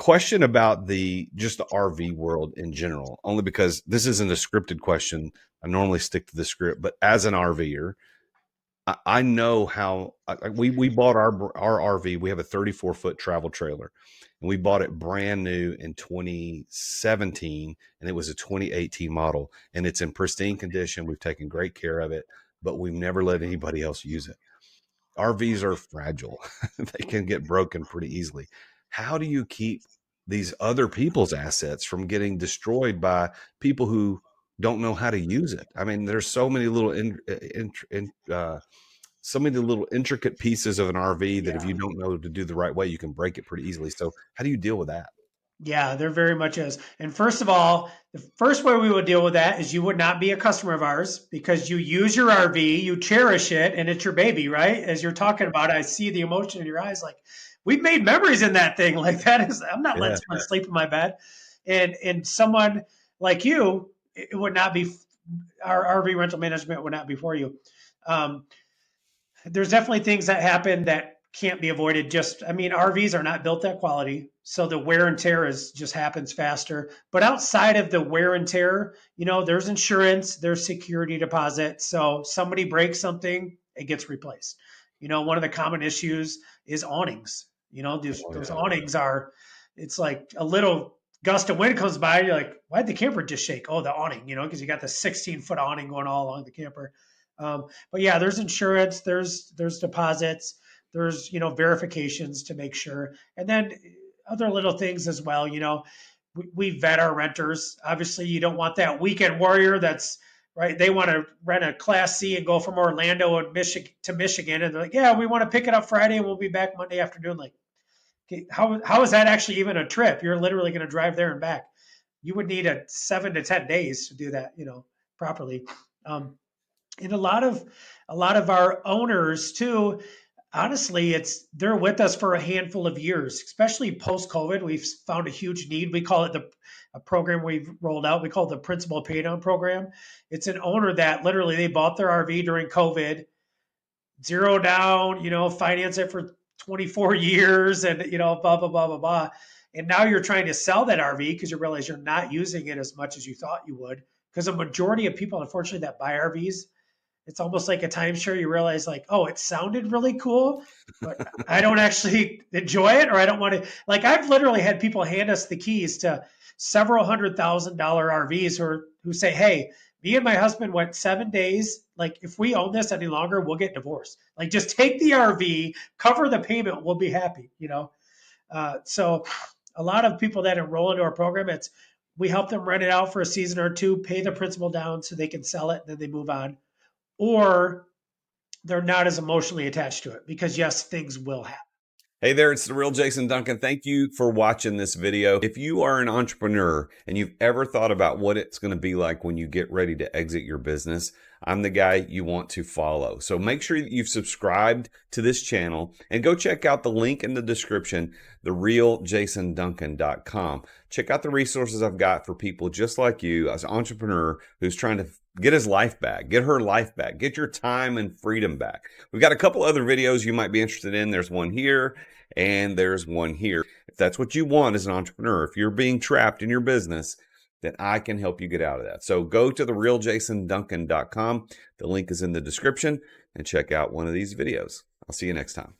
question about just the RV world in general, only because this isn't a scripted question. I normally stick to the script, but as an RVer, I know how we bought our RV. We have a 34-foot travel trailer, and we bought it brand new in 2017, and it was a 2018 model, and it's in pristine condition. We've taken great care of it, but we've never let anybody else use it. RVs are fragile. They can get broken pretty easily. How do you keep these other people's assets from getting destroyed by people who don't know how to use it? I mean, there's so many little so many little intricate pieces of an RV that if you don't know to do the right way, you can break it pretty easily. So how do you deal with that? Yeah, there very much is. And first of all, the first way we would deal with that is you would not be a customer of ours because you use your RV, you cherish it, and it's your baby, right? As you're talking about it, I see the emotion in your eyes. Like, we've made memories in that thing. Like, that is, I'm not letting Yeah. someone sleep in my bed. And someone like you, it would not be, our RV rental management would not be for you. Um, there's definitely things that happen that can't be avoided. Just, I mean, RVs are not built that quality, so the wear and tear is just happens faster. But outside of the wear and tear, there's insurance, there's security deposit. So somebody breaks something, it gets replaced. One of the common issues is awnings. Oh, Those yeah. awnings are, it's like a little gust of wind comes by, you're like, why'd the camper just shake? Oh, the awning, because you got the 16-foot awning going all along the camper. But yeah, there's insurance, there's deposits, there's verifications to make sure, and then other little things as well. We vet our renters. Obviously, you don't want that weekend warrior that's right. They want to rent a Class C and go from Orlando and Michigan to Michigan, and they're like, yeah, we want to pick it up Friday and we'll be back Monday afternoon. Like, okay, how is that actually even a trip? You're literally going to drive there and back. You would need 7 to 10 days to do that, properly. Um, and a lot of our owners too, honestly, they're with us for a handful of years, especially post COVID. We've found a huge need. We call it a program we've rolled out, we call it the principal pay down program. It's an owner that literally they bought their RV during COVID, zero down, finance it for 24 years, and blah blah blah blah blah. And now you're trying to sell that RV because you realize you're not using it as much as you thought you would, because a majority of people, unfortunately, that buy RVs, it's almost like a timeshare. You realize, like, oh, it sounded really cool, but I don't actually enjoy it, or I don't want to. Like, I've literally had people hand us the keys to several $100,000 RVs who say, hey, me and my husband went 7 days. Like, if we own this any longer, we'll get divorced. Like, just take the RV, cover the payment, we'll be happy. So a lot of people that enroll into our program, we help them rent it out for a season or two, pay the principal down so they can sell it, and then they move on, or they're not as emotionally attached to it because, yes, things will happen. Hey there, it's the real Jason Duncan. Thank you for watching this video. If you are an entrepreneur and you've ever thought about what it's going to be like when you get ready to exit your business, I'm the guy you want to follow. So make sure that you've subscribed to this channel and go check out the link in the description, therealjasonduncan.com. Check out the resources I've got for people just like you, as an entrepreneur who's trying to get his life back, get her life back, get your time and freedom back. We've got a couple other videos you might be interested in. There's one here and there's one here. If that's what you want as an entrepreneur, if you're being trapped in your business, then I can help you get out of that. So go to therealjasonduncan.com. The link is in the description and check out one of these videos. I'll see you next time.